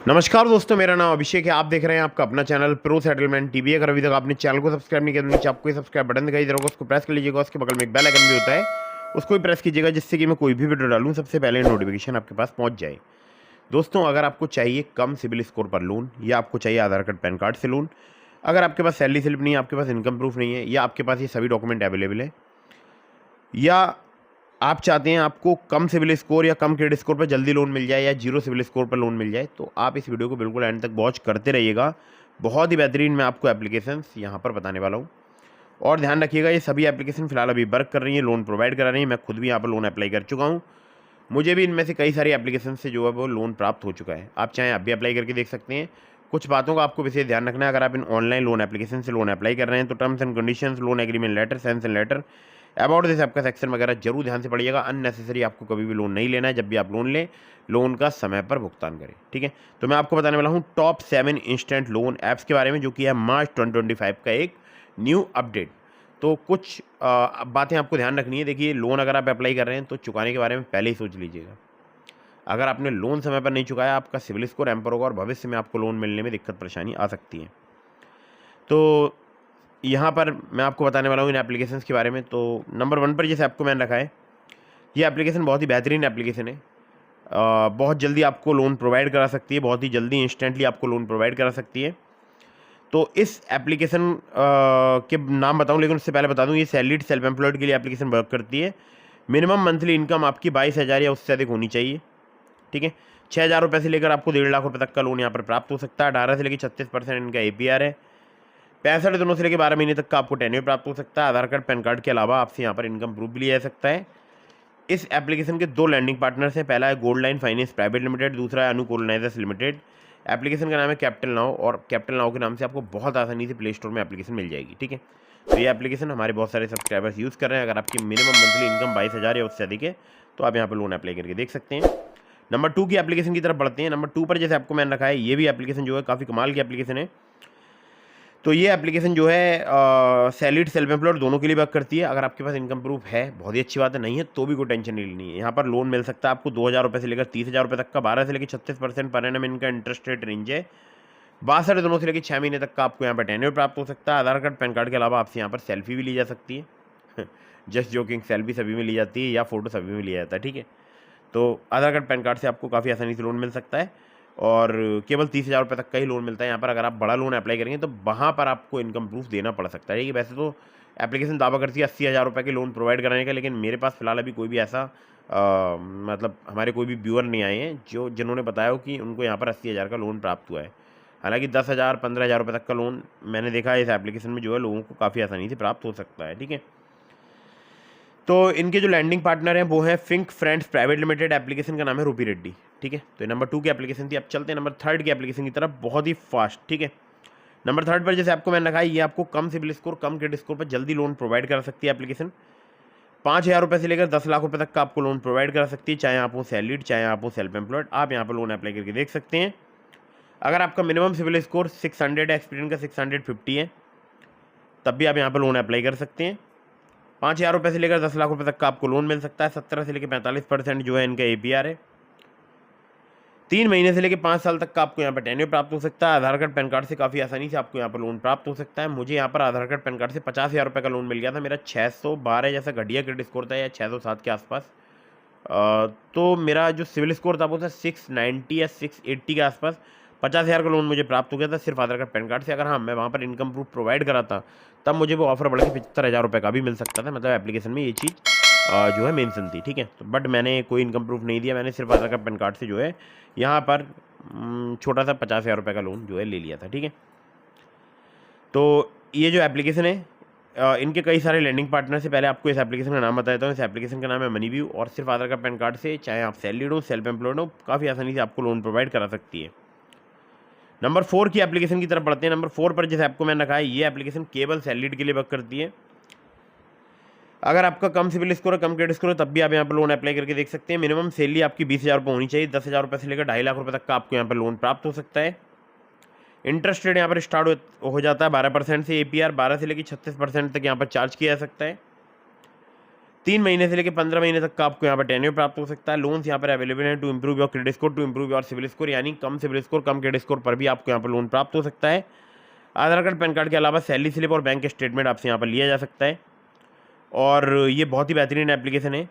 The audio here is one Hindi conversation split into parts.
नमस्कार दोस्तों, मेरा नाम अभिषेक है। आप देख रहे हैं आपका अपना चैनल प्रो सेटलमेंट टीवी। अगर अभी तक आपने चैनल को सब्सक्राइब नहीं किया तो नीचे आपको ये सब्सक्राइब बटन दिखाई दे रहा होगा, उसको प्रेस कर लीजिएगा। उसके बगल में एक बेल आइकन भी होता है, उसको भी प्रेस कीजिएगा, जिससे कि मैं कोई भी वीडियो डालूं सबसे पहले नोटिफिकेशन आपके पास पहुंच जाए। दोस्तों, अगर आपको चाहिए कम सिबिल स्कोर पर लोन, या आपको चाहिए आधार कार्ड पैन कार्ड से लोन, अगर आपके पास सैलरी स्लिप नहीं है, आपके पास इनकम प्रूफ नहीं है, या आपके पास ये सभी डॉक्यूमेंट अवेलेबल है, या आप चाहते हैं आपको कम सिबिल स्कोर या कम क्रेडिट स्कोर पर जल्दी लोन मिल जाए, या जीरो सिबिल स्कोर पर लोन मिल जाए, तो आप इस वीडियो को बिल्कुल एंड तक वॉच करते रहिएगा। बहुत ही बेहतरीन मैं आपको एप्लीकेशंस यहाँ पर बताने वाला हूँ। और ध्यान रखिएगा, ये सभी एप्लीकेशन फिलहाल अभी वर्क कर रही हैं, लोन प्रोवाइड करा रही हैं। मैं खुद भी यहाँ पर लोन अप्लाई कर चुका हूँ। मुझे भी इनमें से कई सारी एप्लीकेशन से जो है वो लोन प्राप्त हो चुका है। आप चाहें आप भी अप्लाई करके देख सकते हैं। कुछ बातों का आपको विशेष ध्यान रखना है। अगर आप इन ऑनलाइन लोन एप्लीकेशन से लोन अप्लाई कर रहे हैं तो terms and conditions, loan agreement letter, sanction letter, about this आपका सेक्शन वगैरह जरूर ध्यान से पढ़िएगा। अननेसेसरी आपको कभी भी लोन नहीं लेना है। जब भी आप लोन लें, लोन का समय पर भुगतान करें, ठीक है। तो मैं आपको बताने वाला हूँ टॉप 7 इंस्टेंट लोन ऐप्स के बारे में, जो कि है मार्च 2025 का एक न्यू अपडेट। तो कुछ बातें आपको ध्यान रखनी है। देखिए, लोन अगर आप अप्लाई कर रहे हैं तो चुकाने के बारे में पहले ही सोच लीजिएगा। अगर आपने लोन समय पर नहीं चुकाया, आपका सिविल स्कोर एम्पर होगा और भविष्य में आपको लोन मिलने में दिक्कत परेशानी आ सकती है। तो यहाँ पर मैं आपको बताने वाला हूँ इन एप्लीकेशंस के बारे में। तो नंबर 1 पर जैसे आपको मैंने रखा है, ये एप्लीकेशन बहुत ही बेहतरीन एप्लीकेशन है। बहुत जल्दी आपको लोन प्रोवाइड करा सकती है, बहुत ही जल्दी इंस्टेंटली आपको लोन प्रोवाइड करा सकती है। तो इस एप्लीकेशन के नाम बताऊं, लेकिन उससे पहले बता दूं, ये सैलरीड सेल्फ एम्प्लॉयड के लिए एप्लीकेशन वर्क करती है। मिनिमम मंथली इनकम आपकी 22,000 या उससे अधिक होनी चाहिए, ठीक है। 6,000 रुपये से लेकर आपको 1.5 लाख रुपये तक का लोन यहाँ पर प्राप्त हो सकता है। 18 से लेकर 36% इनका APR है। 65 दिनों से लेकर 12 महीने तक का आपको टेन्योर प्राप्त हो सकता है। आधार कार्ड पैन कार्ड के अलावा आपसे यहाँ पर इनकम प्रूफ भी लिया जा सकता है। इस एप्लीकेशन के 2 लैंडिंग पार्टनर्स हैं। पहला है gold line finance private limited, दूसरा है अनु कोलोनाइजर्स लिमिटेड। एप्लीकेशन का नाम है कैपिटल नाउ, और कैपिटल नाउ के नाम से आपको बहुत आसानी से प्ले स्टोर में एप्लीकेशन मिल जाएगी, ठीक है। तो ये एप्लीकेशन हमारे बहुत सारे सब्सक्राइबर्स यूज़ कर रहे हैं। अगर आपकी मिनिमम मंथली इनकम 22,000 या उससे अधिक है तो आप यहाँ पर लोन अप्लाई करके देख सकते हैं। नंबर 2 की एप्लीकेशन की तरफ बढ़ते हैं। नंबर 2 पर जैसे आपको मैंने रखा है, ये भी एप्लीकेशन जो है काफ़ी कमाल की एप्लीकेशन है। तो ये एप्लीकेशन जो है सैलरीड सेल्फ एम्प्लॉयड दोनों के लिए वर्क करती है। अगर आपके पास इनकम प्रूफ है, बहुत ही अच्छी बात है। नहीं है तो भी कोई टेंशन नहीं लेनी है। यहाँ पर लोन मिल सकता है आपको 2,000 रुपये से लेकर 30,000 रुपये तक का। 12 से लेकर 36% पर एनम इनका इंटरेस्ट रेट रेंज है। 62 दिनों से लेकर 6 महीने तक का आपको यहाँ पर टेन्योर प्राप्त हो सकता है। आधार कार्ड पैन कार्ड के अलावा आपसे यहाँ पर सेल्फी भी ली जा सकती है। जस्ट जोकिंग, सेल्फी सभी में ली जाती है, या फोटो सभी में लिया जाता है, ठीक है। तो आधार कार्ड पैन कार्ड से आपको काफ़ी आसानी से लोन मिल सकता है, और केवल 30,000 रुपये तक का ही लोन मिलता है यहाँ पर। अगर आप बड़ा लोन अप्लाई करेंगे तो वहाँ पर आपको इनकम प्रूफ देना पड़ सकता है, ठीक है। वैसे तो एप्लीकेशन दावा करती है 80,000 रुपये के लोन प्रोवाइड कराने का, लेकिन मेरे पास फिलहाल अभी कोई भी ऐसा मतलब हमारे कोई भी व्यूअर नहीं आए हैं जिन्होंने बताया हो कि उनको यहाँ पर 80,000 का लोन प्राप्त हुआ है। हालांकि 10,000 15,000 रुपये तक का लोन मैंने देखा है इस एप्लीकेशन में जो है लोगों को काफ़ी आसानी से प्राप्त हो सकता है, ठीक है। तो इनके जो लैंडिंग पार्टनर हैं वो हैं Fink friends private limited. Application का नाम है रूपी रेड्डी, ठीक है। तो ये नंबर 2 की एप्लीकेशन थी। अब चलते हैं नंबर 3 की एप्लीकेशन की तरफ, बहुत ही फास्ट, ठीक है। नंबर 3 पर जैसे आपको मैंने रखा है, ये आपको कम सिबिल स्कोर, कम क्रेडिट स्कोर पर जल्दी लोन प्रोवाइड करा सकती है एप्लीकेशन। 5,000 रुपये से लेकर 10 लाख रुपये तक का आपको लोन प्रोवाइड करा सकती है, चाहे आप हो सैलरीड, चाहे आप हो सेल्फ एम्प्लॉयड। आप यहाँ पर लोन अप्लाई करके देख सकते हैं। अगर आपका मिनिमम सिबिल स्कोर 600 है, एक्सपीरियंस का 650 है, तब भी आप यहाँ पर लोन अप्लाई कर सकते हैं। 5,000 रुपये से लेकर 10 लाख रुपये तक का आपको लोन मिल सकता है। 17 से लेकर 45% जो है इनका APR है। 3 महीने से लेकर 5 साल तक का आपको यहाँ पर टेन्योर प्राप्त हो सकता है। आधार कार्ड पैन कार्ड से काफ़ी आसानी से आपको यहाँ पर लोन प्राप्त हो सकता है। मुझे यहाँ पर आधार कार्ड पैन कार्ड से 50,000 रुपये का लोन मिल गया था। मेरा 612 जैसा घटिया क्रेडिट स्कोर था, या 607 के आसपास। तो मेरा जो सिविल स्कोर था वो था 690 या 680 के आसपास। 50,000 का लोन मुझे प्राप्त हो गया था सिर्फ आधार कार्ड पैन कार्ड से। अगर हाँ, मैं वहाँ पर इनकम प्रूफ प्रोवाइड कराता, तब मुझे वो ऑफर बढ़ के 75,000 रुपये का भी मिल सकता था। मतलब एप्लीकेशन में ये चीज़ जो है मेंशन थी, ठीक है। तो बट मैंने कोई इनकम प्रूफ नहीं दिया, मैंने सिर्फ आधार कार्ड पैन कार्ड से जो है यहाँ पर छोटा सा 50,000 रुपये का लोन जो है ले लिया था, ठीक है। तो ये जो एप्लीकेशन है, इनके कई सारे लैंडिंग पार्टनर से। पहले आपको इस एप्लीकेशन का नाम बता देता हूँ। इस एप्लीकेशन का नाम है मनीव्यू, और सिर्फ आधार कार्ड पैन कार्ड से, चाहे आप सैलरीड हो, सेल्फ एम्प्लॉयड हो, काफ़ी आसानी से आपको लोन प्रोवाइड करा सकती है। नंबर 4 की एप्लीकेशन की तरफ बढ़ते हैं। नंबर 4 पर जैसे आपको मैंने कहा है, ये एप्लीकेशन केवल सैलरीड के लिए वर्क करती है। अगर आपका कम सिबिल स्कोर है, कम क्रेडिट स्कोर है, तब भी आप यहाँ पर लोन अप्लाई करके देख सकते हैं। मिनिमम सैलरी आपकी 20,000 रुपये होनी चाहिए। 10,000 रुपये से लेकर 2.5 लाख रुपये तक का आपको यहाँ पर लोन प्राप्त हो सकता है। इंटरेस्ट रेट यहाँ पर स्टार्ट हो जाता है 12% से। APR 12 से लेकर 36% तक यहाँ पर चार्ज किया जा सकता है। 3 महीने से लेकर 15 महीने तक का आपको यहाँ पर टेन्योर प्राप्त हो सकता है। लोन्स यहाँ पर अवेलेबल हैं to improve your credit score, to improve your CIBIL score, यानी कम सिविल स्कोर, कम क्रेडिट स्कोर पर भी आपको यहाँ पर लोन प्राप्त हो सकता है। आधार कार्ड, पैन कार्ड के अलावा सैलरी स्लिप और बैंक स्टेटमेंट आपसे यहाँ पर लिया जा सकता है। और ये बहुत ही बेहतरीन एप्लीकेशन है।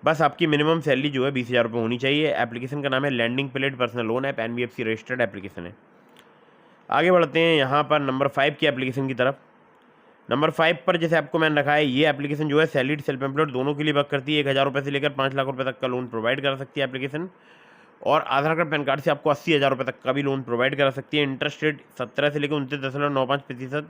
बस आपकी मिनिमम सैलरी जो है 20,000 रुपये होनी चाहिए। एप्लीकेशन का नाम है lending plate personal loan app, NBFC registered application है। आगे बढ़ते हैं यहाँ पर नंबर 5 की एप्लीकेशन की तरफ। नंबर 5 पर जैसे आपको मैंने रखा है, ये एप्लीकेशन जो है सैलरीड सेल्फ एम्प्लॉयड दोनों के लिए वर्क करती है। 1,000 रुपये से लेकर 5 लाख रुपये तक का लोन प्रोवाइड कर सकती है एप्लीकेशन। और आधार कार्ड, पैन कार्ड से आपको 80,000 रुपये तक का भी लोन प्रोवाइड करा सकती है। इंटरेस्ट रेट 17 से लेकर 29.95%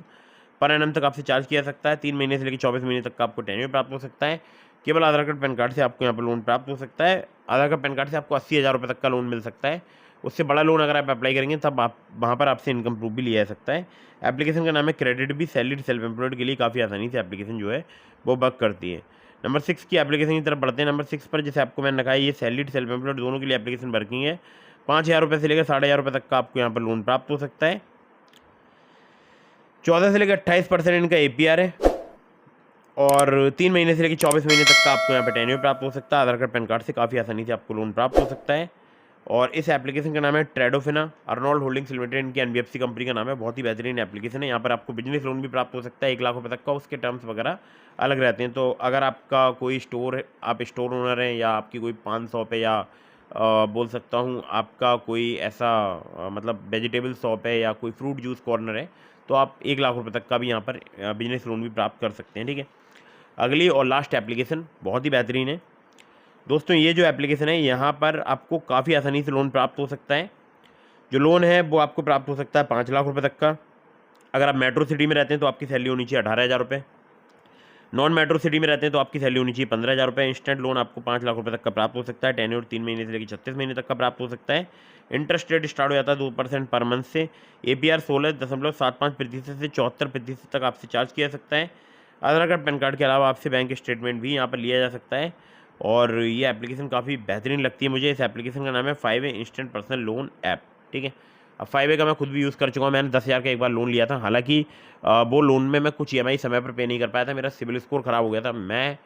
पर एनम तक आपसे चार्ज किया सकता है। 3 महीने से लेकर 24 महीने तक का आपको टेन्योर प्राप्त हो सकता है। केवल आधार कार्ड, पैन कार्ड से आपको यहाँ पर लोन प्राप्त हो सकता है। आधार कार्ड, पैन कार्ड से आपको 80,000 रुपये तक का लोन मिल सकता है। उससे बड़ा लोन अगर आप अप्लाई करेंगे तब आप वहाँ पर आपसे इनकम प्रूफ भी लिया जा सकता है। एप्लीकेशन का नाम है क्रेडिट भी, सैलरीड सेल्फ एम्प्लॉयड के लिए काफ़ी आसानी से एप्लीकेशन जो है वो वर्क करती है। नंबर 6 की एप्लीकेशन की तरफ बढ़ते हैं। नंबर 6 पर जैसे आपको मैंने रखा है, ये सैलरीड सेल्फ एम्प्लॉयड दोनों के लिए एप्लीकेशन वर्किंग है। 5,000 रुपये से लेकर 5,500 रुपये तक का आपको यहाँ पर लोन प्राप्त हो सकता है। 14 से लेकर 28% इनका APR है। और 3 महीने से लेकर 24 महीने तक का आपको यहाँ पर टेन्योर प्राप्त हो सकता है। आधार कार्ड, पैन कार्ड से काफ़ी आसानी से आपको लोन प्राप्त हो सकता है। और इस एप्लीकेशन का नाम है ट्रेडोफिना अर्नोल्ड होल्डिंग्स लिमिटेड, इनकी NBFC कंपनी का नाम है। बहुत ही बेहतरीन एप्लीकेशन है। यहाँ पर आपको बिजनेस लोन भी प्राप्त हो सकता है 1 लाख रुपये तक का। उसके टर्म्स वगैरह अलग रहते हैं। तो अगर आपका कोई स्टोर है, आप स्टोर ओनर हैं, या आपकी कोई पान शॉप है, या बोल सकता हूँ आपका कोई ऐसा मतलब वेजिटेबल शॉप है या कोई फ्रूट जूस कॉर्नर है, तो आप 1 लाख रुपये तक का भी यहाँ पर बिजनेस लोन भी प्राप्त कर सकते हैं। ठीक है, अगली और लास्ट एप्लीकेशन बहुत ही बेहतरीन है दोस्तों। ये जो एप्लीकेशन है, यहाँ पर आपको काफ़ी आसानी से लोन प्राप्त हो सकता है। जो लोन है वो आपको प्राप्त हो सकता है 5 लाख रुपए तक का। अगर आप मेट्रो सिटी में रहते हैं तो आपकी सैलरी होनी चाहिए 18,000 रुपये। नॉन मेट्रो सिटी में रहते हैं तो आपकी सैलरी होनी चाहिए 15,000 रुपये। इंस्टेंट लोन आपको 5 लाख रुपये तक का प्राप्त हो सकता है। टेन्योर 3 महीने से लेकर 36 महीने तक का प्राप्त हो सकता है। इंटरेस्ट रेट स्टार्ट हो जाता है 2% पर मंथ से। APR 16.75% से 74% तक आपसे चार्ज किया जा सकता है। आधार कार्ड, पैन कार्ड के अलावा आपसे बैंक स्टेटमेंट भी यहाँ पर लिया जा सकता है। और ये एप्लीकेशन काफ़ी बेहतरीन लगती है मुझे। इस एप्लीकेशन का नाम है 5A instant personal loan app. ठीक है, अब 5A का मैं खुद भी यूज़ कर चुका हूँ। मैंने 10,000 का एक बार लोन लिया था। हालांकि वो लोन में मैं कुछ EMI समय पर पे नहीं कर पाया था, मेरा सिविल स्कोर ख़राब हो गया था।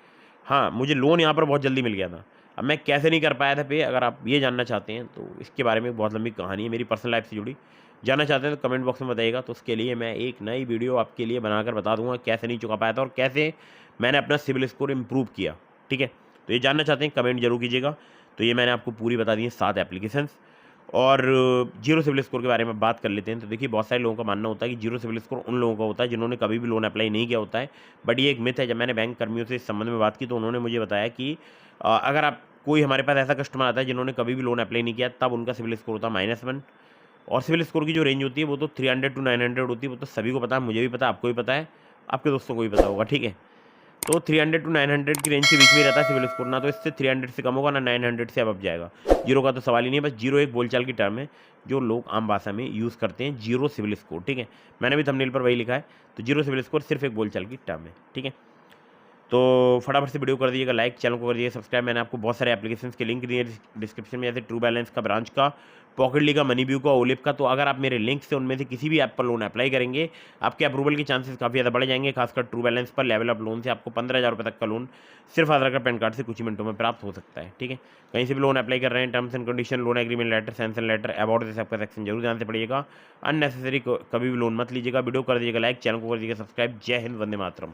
हाँ, मुझे लोन यहाँ पर बहुत जल्दी मिल गया था। अब मैं कैसे नहीं कर पाया था पे, अगर आप ये जानना चाहते हैं तो इसके बारे में बहुत लंबी कहानी है मेरी पर्सनल लाइफ से जुड़ी। जानना चाहते हैं तो कमेंट बॉक्स में बताइएगा, तो उसके लिए मैं एक नई वीडियो आपके लिए बनाकर बता दूंगा कैसे नहीं चुका पाया था और कैसे मैंने अपना सिविल स्कोर इम्प्रूव किया। ठीक है, तो ये जानना चाहते हैं कमेंट जरूर कीजिएगा। तो ये मैंने आपको पूरी बता दी है 7 एप्लीकेशंस। और जीरो सिविल स्कोर के बारे में बात कर लेते हैं। तो देखिए, बहुत सारे लोगों का मानना होता है कि जीरो सिविल स्कोर उन लोगों का होता है जिन्होंने कभी भी लोन अप्लाई नहीं किया होता है। बट ये एक मिथ है। जब मैंने बैंक कर्मियों से इस संबंध में बात की तो उन्होंने मुझे बताया कि अगर आप कोई हमारे पास ऐसा कस्टमर आता है जिन्होंने कभी भी लोन अप्लाई नहीं किया, तब उनका सिविल स्कोर होता है -1। और सिविल स्कोर की जो रेंज होती है वो तो 300 to 900 होती है। वो तो सभी को पता है, मुझे भी पता है, आपको भी पता है, आपके दोस्तों को भी पता होगा। ठीक है, तो 300 to 900 की रेंज के बीच में रहता है सिविल स्कोर। ना तो इससे 300 से कम होगा, ना 900 से अब जाएगा। जीरो का तो सवाल ही नहीं है। बस जीरो एक बोलचाल की टर्म है जो लोग आम भाषा में यूज़ करते हैं, जीरो सिविल स्कोर। ठीक है, मैंने भी थंबनेल पर वही लिखा है। तो जीरो सिविल स्कोर सिर्फ एक बोलचाल की टर्म है। ठीक है, तो फटाफट से वीडियो कर दीजिएगा लाइक, चैनल को कर दीजिएगा सब्सक्राइब। मैंने आपको बहुत सारे एप्लीकेशंस के लिंक दिए डिस्क्रिप्शन में, जैसे ट्रू बैलेंस का, ब्रांच का, पॉकेटली का, मनी व्यू का, ओलिव का। तो अगर आप मेरे लिंक से उनमें से किसी भी ऐप पर लोन अप्लाई करेंगे, आपके अप्रूवल के चांसेस काफ़ी ज़्यादा बढ़ जाएंगे। खासकर ट्रू बैलेंस पर लेवल अप लोन से आपको 15,000 रुपये तक का लोन सिर्फ आधार कार्ड, पैन कार्ड से कुछ ही मिनटों में प्राप्त हो सकता है। ठीक है, कहीं से भी लोन अप्लाई कर रहे हैं, terms and condition, loan agreement letter, sanction letter, about this आपका सेक्शन जरूर जानते पड़िएगा। अननेसेसरी कभी भी लोन मत लीजिएगा। वीडियो कर दीजिएगा लाइक, चैनल को कर दीजिएगा सब्सक्राइब। जय हिंद, वंदे मातरम।